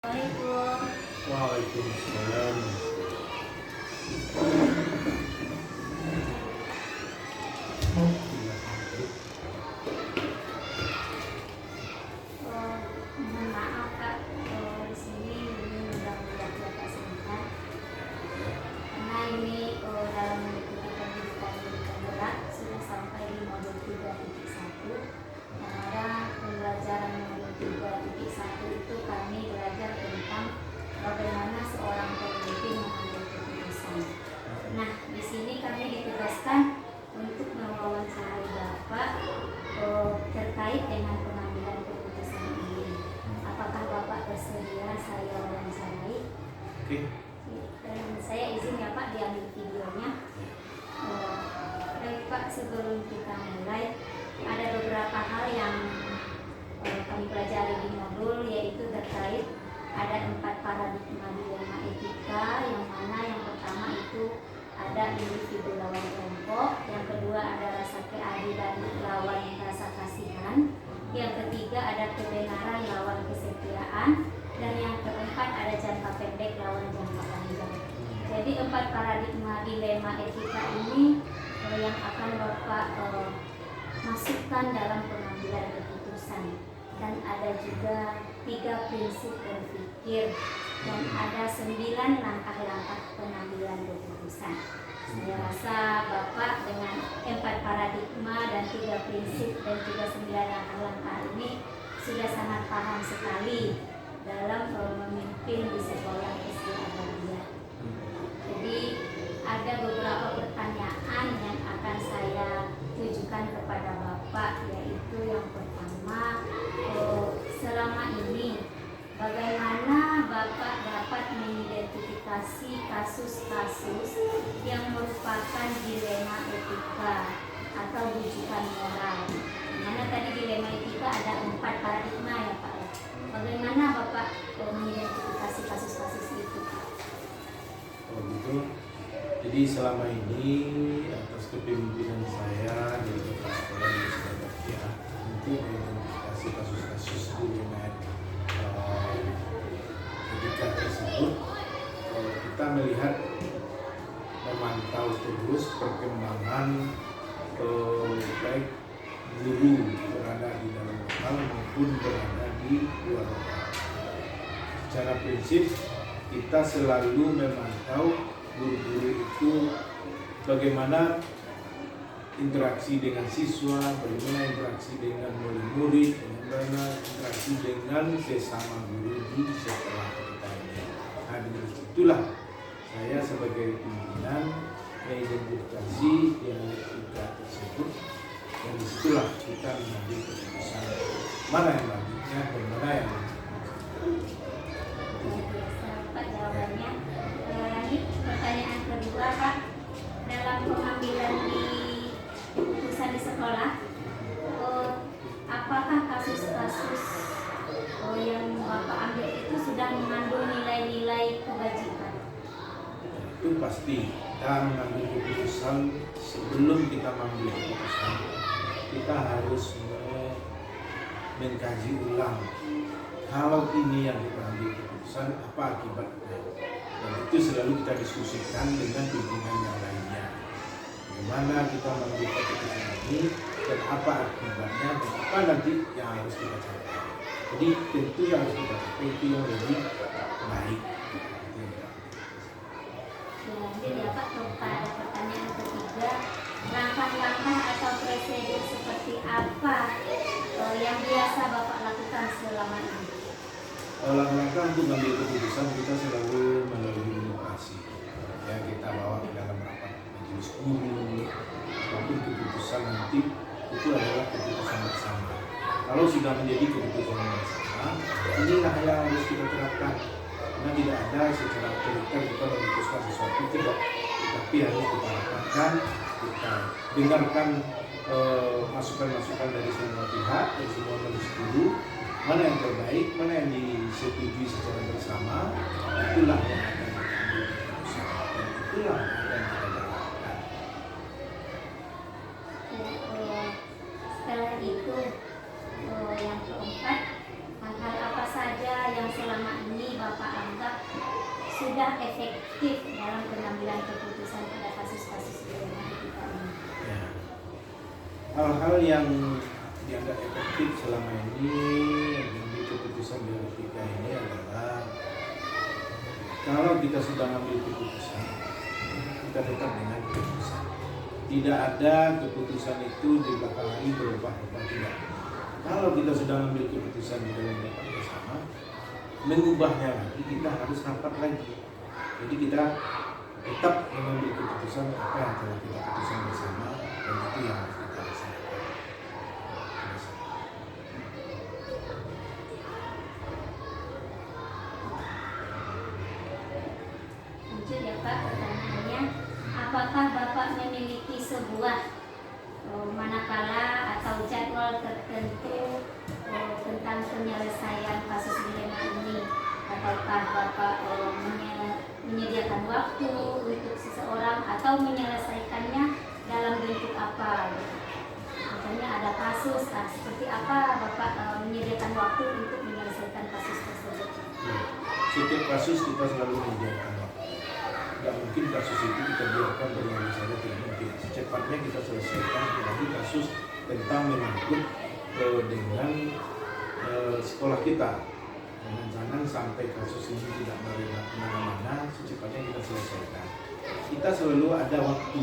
Assalamualaikum. Waalaikumsalam. Mohon maaf Kak, di sini mudah-mudahan Bapak sehat. Karena ini dalam mengikuti pendidikan berat sudah sampai di modul 3.1. Yang ada pembelajaran modul 3.1 itu kami belajar tentang bagaimana seorang pemimpin mengambil keputusan. Nah, di sini kami ditugaskan untuk mewawancarai Bapak terkait dengan pengambilan keputusan ini. Apakah Bapak bersedia saya wawancarai? Oke. Dan saya izin ya Pak diambil videonya. Baik Pak, sebelum kita mulai, ada beberapa hal yang kami pelajari di modul, yaitu terkait ada 4 paradigma dilema etika, yang mana yang pertama itu ada individu lawan kelompok, yang kedua ada rasa keadilan lawan rasa kasihan, yang ketiga ada kebenaran lawan kesetiaan, dan yang keempat ada jangka pendek lawan jangka panjang. Jadi 4 paradigma dilema etika ini yang akan Bapak masukkan dalam pengambilan keputusan. Dan ada juga 3 prinsip berpikir dan ada 9 langkah-langkah pengambilan keputusan. Saya rasa Bapak dengan 4 paradigma dan 3 prinsip dan juga 9 langkah-langkah ini sudah sangat paham sekali dalam memimpin di sekolah SD Abadiyah. Jadi ada beberapa pertanyaan yang akan saya tujukan kepada Bapak, yaitu yang pertama, selama ini bagaimana Bapak dapat mengidentifikasi kasus-kasus yang merupakan dilema etika atau rujukan moral? Mana tadi dilema etika ada 4 paradigma ya Pak. Bagaimana Bapak mengidentifikasi kasus-kasus itu Pak? Oh gitu. Jadi selama ini atas kepemimpinan saya di beberapa sekolah di Surabaya untuk mengidentifikasi kasus-kasus dilema etika tersebut, kita melihat memantau terus perkembangan baik guru berada di dalam lokal maupun berada di luar lokal. Secara prinsip kita selalu memantau guru-guru itu bagaimana interaksi dengan siswa, bagaimana interaksi dengan murid-murid, bagaimana interaksi dengan sesama guru di sekolah kita ini. Nah, dengan itulah saya sebagai pimpinan mengidentifikasi dialektika tersebut, dan disitulah kita mengambil keputusan mana yang baiknya dan mana yang Pak jawabannya. Lanjut pertanyaan kedua Pak, dalam pengambilan di keputusan di sekolah, apakah kasus-kasus yang Bapak ambil itu sudah mengandung nilai-nilai kebajikan? itu pasti kita mengambil keputusan. Sebelum kita mengambil keputusan, kita harus mengkaji ulang kalau ini yang kita ambil keputusan apa akibatnya, dan itu selalu kita diskusikan dengan pimpinan yang lainnya, bagaimana kita mengambil keputusan ini dan apa akibatnya dan apa nanti yang harus kita capai. Jadi tentu yang harus kita capai itu yang lebih baik. Lanjut ya Pak, kepada pertanyaan ketiga, langkah-langkah atau prosedur seperti apa yang biasa Bapak lakukan selama ini? Langkah-langkah untuk mengambil keputusan kita selalu melalui demokrasi. Ya, kita bawa ke dalam rapat majelis guru, apapun keputusan nanti itu adalah keputusan bersama. Kalau sudah menjadi keputusan bersama, inilah yang harus kita terapkan. Karena tidak ada secara otoriter kita memutuskan sesuatu, tidak, tetapi harus kita rapatkan, kita dengarkan masukan-masukan dari semua pihak, dari semua majelis guru, mana yang terbaik, mana yang disetujui secara bersama, itulah yang akan kita ambil keputusan, dan itulah yang akan kita jalankan. Setelah itu yang keempat, hal apa saja yang selama ini sudah efektif dalam pengambilan keputusan pada kasus-kasus dilema etika ini? Ya. Hal-hal yang dianggap efektif selama ini mengambil keputusan di etika ini adalah kalau kita sudah mengambil keputusan, kita tetap dengan keputusan. Tidak ada keputusan itu di belakang hari berubah-ubah, tidak. Kalau kita sudah mengambil keputusan di dalam rapat bersama, mengubahnya lagi kita harus rapat lagi. Jadi kita tetap mengambil keputusan apa yang telah kita putuskan bersama, dan itu yang harus kita laksanakan. Lanjut ya Pak, pertanyaannya, apakah Bapak memiliki sebuah manakala atau jadwal tertentu tentang penyelesaian kasus dilema ini? Ataukah Bapak menyediakan waktu untuk seseorang atau menyelesaikannya dalam bentuk apa? Misalnya ada kasus, seperti apa Bapak menyediakan waktu untuk menyelesaikan kasus tersebut? Setiap kasus kita selalu menyediakan waktu. Tidak mungkin kasus itu kita biarkan berlalu saja, tidak mungkin. Secepatnya kita selesaikan, apalagi kasus tentang menyangkut dengan sekolah kita. Jangan sampai kasus ini tidak merebak kemana-mana, secepatnya kita selesaikan. Kita selalu ada waktu.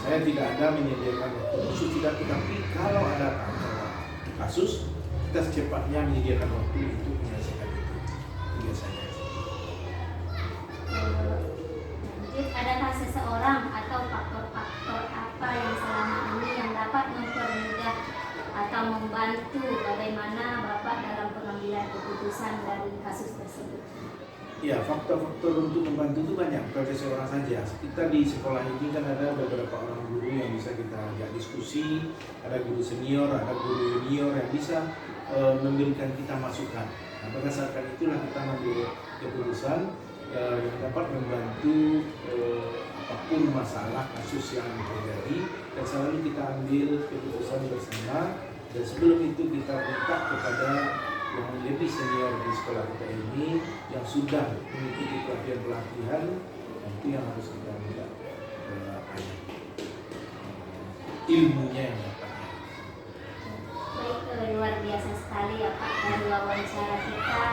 Saya tidak ada menyediakan waktu khusus, tidak, tetapi kalau ada kasus, kita secepatnya menyediakan waktu untuk menyelesaikan itu. Biasanya. Adakah seseorang atau faktor-faktor apa yang selama ini yang dapat mempermudah atau membantu bagaimana Bapak dalam pengambilan keputusan dari kasus tersebut? Ya, faktor-faktor untuk membantu itu banyak, bukan seseorang saja. Kita di sekolah ini kan ada beberapa orang guru yang bisa kita ajak diskusi, ada guru senior, ada guru junior yang bisa memberikan kita masukan. Nah, berdasarkan itulah kita mengambil keputusan yang dapat membantu apapun masalah kasus yang terjadi, dan selalu kita ambil keputusan bersama. Dan sebelum itu kita minta kepada yang lebih senior di sekolah kita ini yang sudah mengikuti pelatihan, itu yang harus kita minta ilmunya yang dapat. Baik, luar biasa sekali ya Pak. Dari wawancara kita,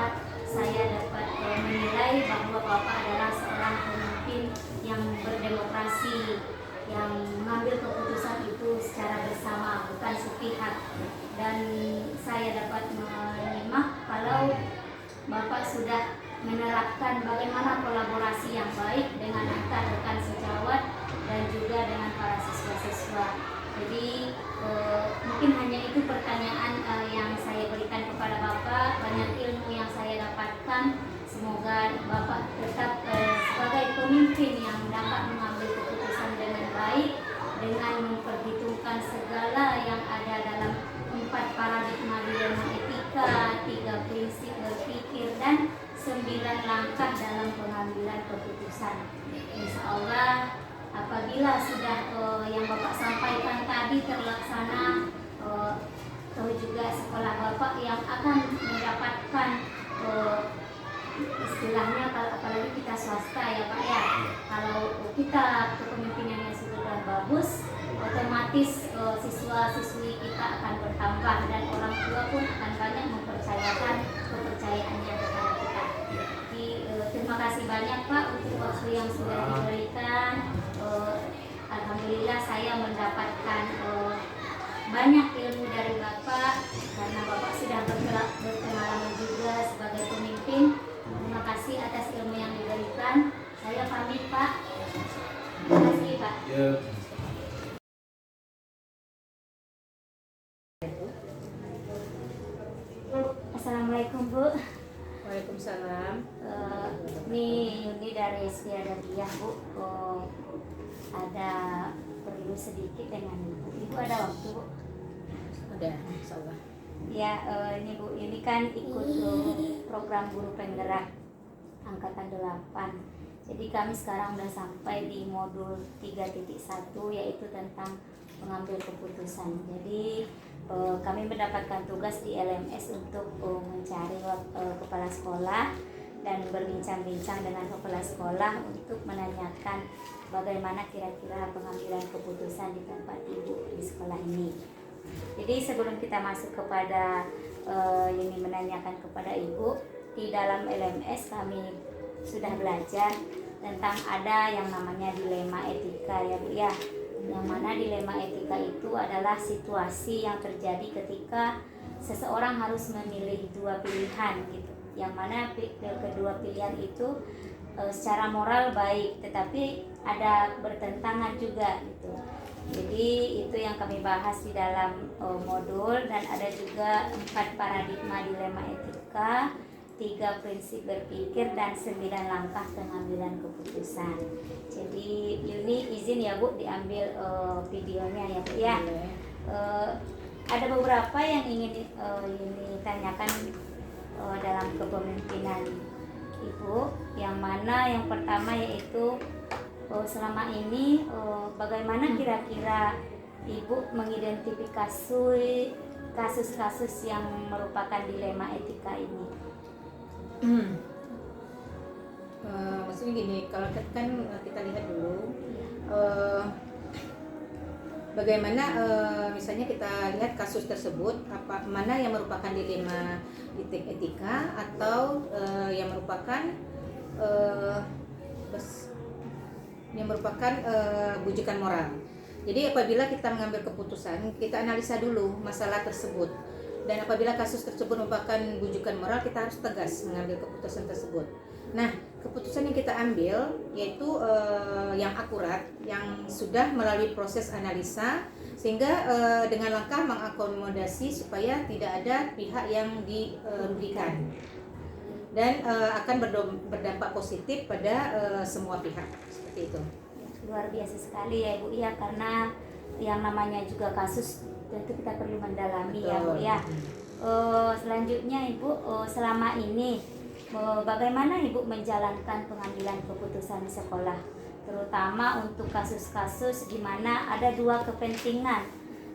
saya dapat menilai bahwa Bapak adalah seorang pemimpin yang berdemokrasi, yang mengambil keputusan itu secara bersama, bukan sepihak. Dan saya dapat menyimak kalau Bapak sudah menerapkan bagaimana kolaborasi yang baik dengan rekan-rekan sejawat dan juga dengan para siswa-siswa. Jadi mungkin hanya itu pertanyaan yang saya berikan kepada Bapak. Banyak ilmu yang saya dapatkan. Semoga Bapak tetap sebagai pemimpin yang dapat mengambil keputusan dengan baik, dengan memperhitungkan segala yang ada dalam 4 paradigma dilema etika, 3 prinsip berpikir, dan 9 langkah dalam pengambilan keputusan. Insya Allah apabila sudah yang Bapak sampaikan tadi terlaksana, atau juga sekolah Bapak yang akan mendapatkan istilahnya, apalagi kita swasta ya Pak ya, kalau kita kepemimpinannya sudah bagus, otomatis siswa-siswi kita akan bertambah dan orang tua pun akan banyak mempercayakan kepercayaannya kepada kita. Jadi terima kasih banyak Pak untuk waktu yang sudah diberikan. Alhamdulillah saya mendapatkan banyak ilmu dari Bapak, karena Bapak sudah berpengalaman juga sebagai pemimpin. Terima kasih atas ilmu yang diberikan. Saya pamit Pak. Terima kasih Pak. Assalamualaikum Bu. Waalaikumsalam. Ini Yuni dari Setiadariah Bu. Ada perlu sedikit dengan Ibu, ada waktu Bu? Udah, insyaallah. Ya, ini Bu, ini kan ikut program guru penggerak angkatan 8. Jadi kami sekarang udah sampai di modul 3.1, yaitu tentang mengambil keputusan. Jadi kami mendapatkan tugas di LMS untuk mencari kepala sekolah dan berbincang-bincang dengan kepala sekolah untuk menanyakan bagaimana kira-kira pengambilan keputusan di tempat ibu di sekolah ini. Jadi sebelum kita masuk kepada ini menanyakan kepada ibu, di dalam LMS kami sudah belajar tentang ada yang namanya dilema etika ya Bu ya. Yang mana dilema etika itu adalah situasi yang terjadi ketika seseorang harus memilih dua pilihan gitu. Yang mana kedua pilihan itu secara moral baik, tetapi ada bertentangan juga gitu. Jadi itu yang kami bahas di dalam modul, dan ada juga 4 paradigma dilema etika, 3 prinsip berpikir, dan 9 langkah pengambilan keputusan. Jadi Yuni izin ya Bu diambil videonya ya Bu ya. Ada beberapa yang ingin Yuni tanyakan dalam kepemimpinan Ibu, yang mana yang pertama yaitu selama ini bagaimana kira-kira Ibu mengidentifikasi kasus-kasus yang merupakan dilema etika ini? Maksudnya gini, kalau kan kita lihat dulu bagaimana misalnya kita lihat kasus tersebut, mana yang merupakan dilema etika atau yang merupakan bujukan moral. Jadi apabila kita mengambil keputusan, kita analisa dulu masalah tersebut. Dan apabila kasus tersebut merupakan bujukan moral, kita harus tegas mengambil keputusan tersebut. Nah, keputusan yang kita ambil yaitu yang akurat, yang sudah melalui proses analisa, sehingga dengan langkah mengakomodasi supaya tidak ada pihak yang dirugikan, dan akan berdampak positif pada semua pihak, seperti itu. Luar biasa sekali ya Bu ya, karena yang namanya juga kasus tentu kita perlu mendalami. Betul. Ya Bu ya. Selanjutnya Ibu, selama ini bagaimana Ibu menjalankan pengambilan keputusan di sekolah, terutama untuk kasus-kasus di mana ada dua kepentingan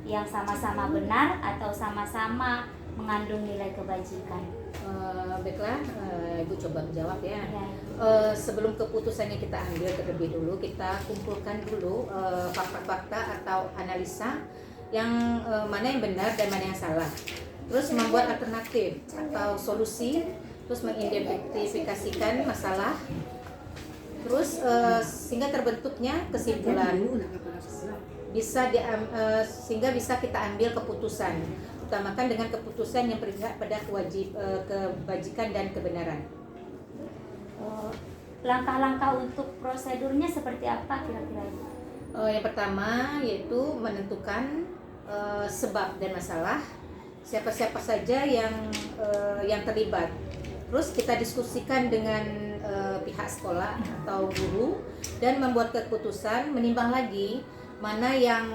yang sama-sama benar atau sama-sama mengandung nilai kebajikan? Baiklah, Ibu coba menjawab ya. Sebelum keputusan yang kita ambil terlebih dulu, kita kumpulkan dulu fakta-fakta atau analisa yang mana yang benar dan mana yang salah. Terus membuat alternatif atau solusi, terus mengidentifikasikan masalah, terus sehingga terbentuknya kesimpulan, sehingga bisa kita ambil keputusan, utamakan dengan keputusan yang berpihak pada kebajikan dan kebenaran. Langkah-langkah untuk prosedurnya seperti apa kira-kira Ibu? Yang pertama yaitu menentukan sebab dan masalah, siapa-siapa saja yang terlibat. Terus kita diskusikan dengan pihak sekolah atau guru dan membuat keputusan, menimbang lagi mana yang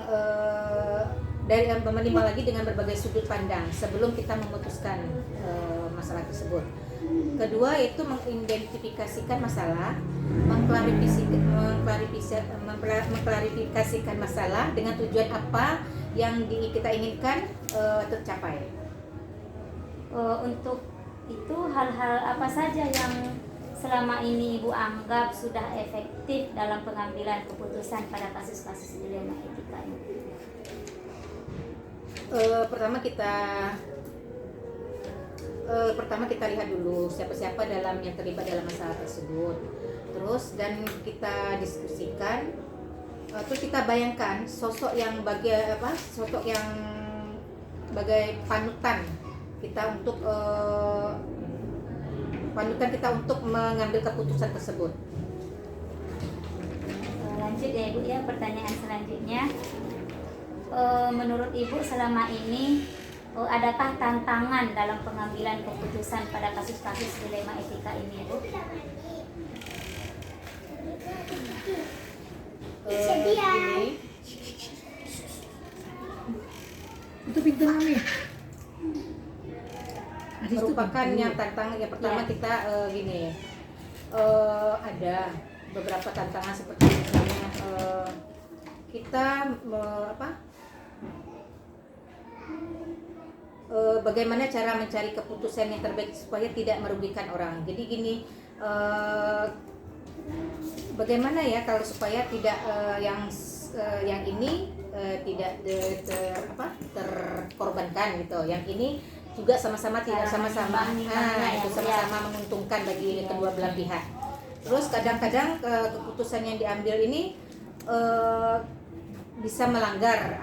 menimbang lagi dengan berbagai sudut pandang sebelum kita memutuskan masalah tersebut. Kedua itu mengidentifikasikan masalah, mengklarifikasikan masalah dengan tujuan apa yang kita inginkan tercapai. Untuk itu hal-hal apa saja yang selama ini Ibu anggap sudah efektif dalam pengambilan keputusan pada kasus-kasus dilema etika ini? Pertama kita lihat dulu siapa-siapa yang terlibat dalam masalah tersebut. Terus dan kita diskusikan, terus kita bayangkan sosok yang bagai panutan kita untuk mengambil keputusan tersebut. Lanjut ya Ibu ya, pertanyaan selanjutnya. Menurut Ibu selama ini adakah tantangan dalam pengambilan keputusan pada kasus-kasus dilema etika ini Ibu? Itu pintu kami. Merupakan yang tantangan yang pertama kita ada beberapa tantangan seperti misalnya kita bagaimana cara mencari keputusan yang terbaik supaya tidak merugikan orang. Jadi gini, bagaimana ya kalau supaya tidak yang ini tidak terkorbankan gitu. Yang ini juga sama-sama tidak sama-sama itu sama-sama menguntungkan bagi kedua belah pihak. Terus kadang-kadang keputusan yang diambil ini bisa melanggar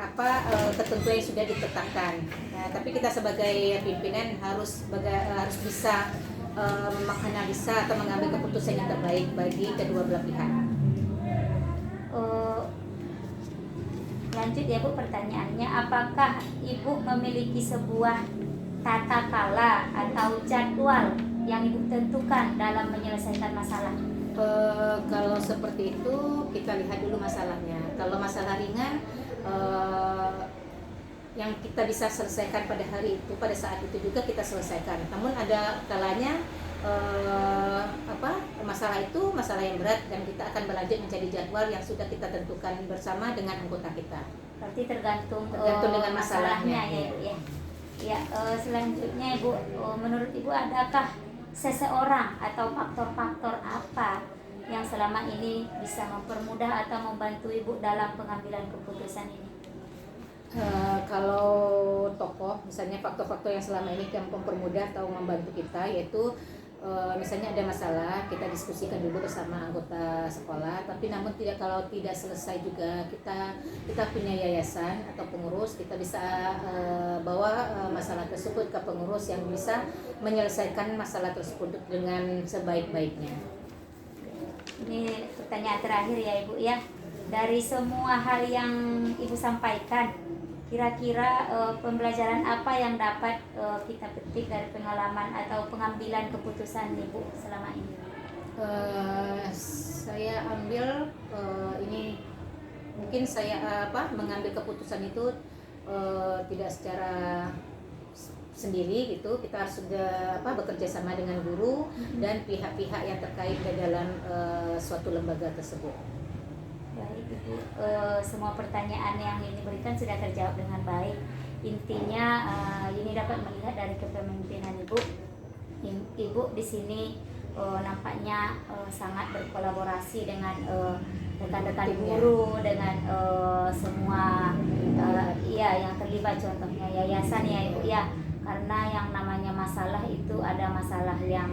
ketentuan yang sudah ditetapkan. Nah, tapi kita sebagai pimpinan harus bisa menganalisa atau mengambil keputusan yang terbaik bagi kedua belah pihak. Lanjut ya Bu, pertanyaannya, apakah Ibu memiliki sebuah tata kala atau jadwal yang Ibu tentukan dalam menyelesaikan masalah? Kalau seperti itu kita lihat dulu masalahnya. Kalau masalah ringan yang kita bisa selesaikan pada hari itu, pada saat itu juga kita selesaikan. Namun ada kalanya masalah itu masalah yang berat dan kita akan berlanjut menjadi jadwal yang sudah kita tentukan bersama dengan anggota kita. Berarti tergantung dengan masalahnya ya Ibu ya. Ya, selanjutnya Ibu, menurut Ibu adakah seseorang atau faktor-faktor apa yang selama ini bisa mempermudah atau membantu Ibu dalam pengambilan keputusan ini? Kalau tokoh, misalnya faktor-faktor yang selama ini yang mempermudah atau membantu kita, yaitu misalnya ada masalah, kita diskusikan dulu bersama anggota sekolah. Tapi namun kalau tidak selesai juga, kita punya yayasan atau pengurus, kita bisa bawa masalah tersebut ke pengurus yang bisa menyelesaikan masalah tersebut dengan sebaik-baiknya. Ini pertanyaan terakhir ya Ibu ya. Dari semua hal yang Ibu sampaikan, kira-kira pembelajaran apa yang dapat kita petik dari pengalaman atau pengambilan keputusan Ibu selama ini? Saya ambil ini, mungkin saya mengambil keputusan itu tidak secara sendiri gitu. Kita harus sudah bekerja sama dengan guru dan pihak-pihak yang terkait di dalam suatu lembaga tersebut. Baik Ibu, semua pertanyaan yang ini berikan sudah terjawab dengan baik. Intinya ini dapat melihat dari kepemimpinan Ibu. Ibu di sini nampaknya sangat berkolaborasi dengan rekan-rekan guru, dengan semua yang terlibat, contohnya yayasan ya Ibu ya. Karena yang namanya masalah itu ada masalah yang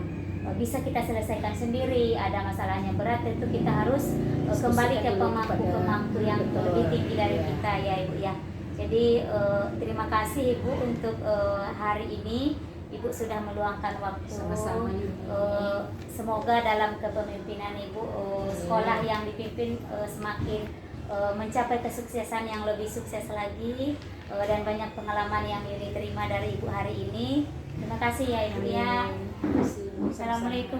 bisa kita selesaikan sendiri, ada masalahnya berat, tentu kita harus kembali ke pemangku yang lebih tinggi dari kita ya Ibu ya. Jadi terima kasih Ibu untuk hari ini. Ibu sudah meluangkan waktu. Sama-sama. Semoga dalam kepemimpinan Ibu sekolah yang dipimpin semakin mencapai kesuksesan yang lebih sukses lagi, dan banyak pengalaman yang Yuni terima dari Ibu hari ini. Terima kasih ya Ibu ya. Assalamualaikum.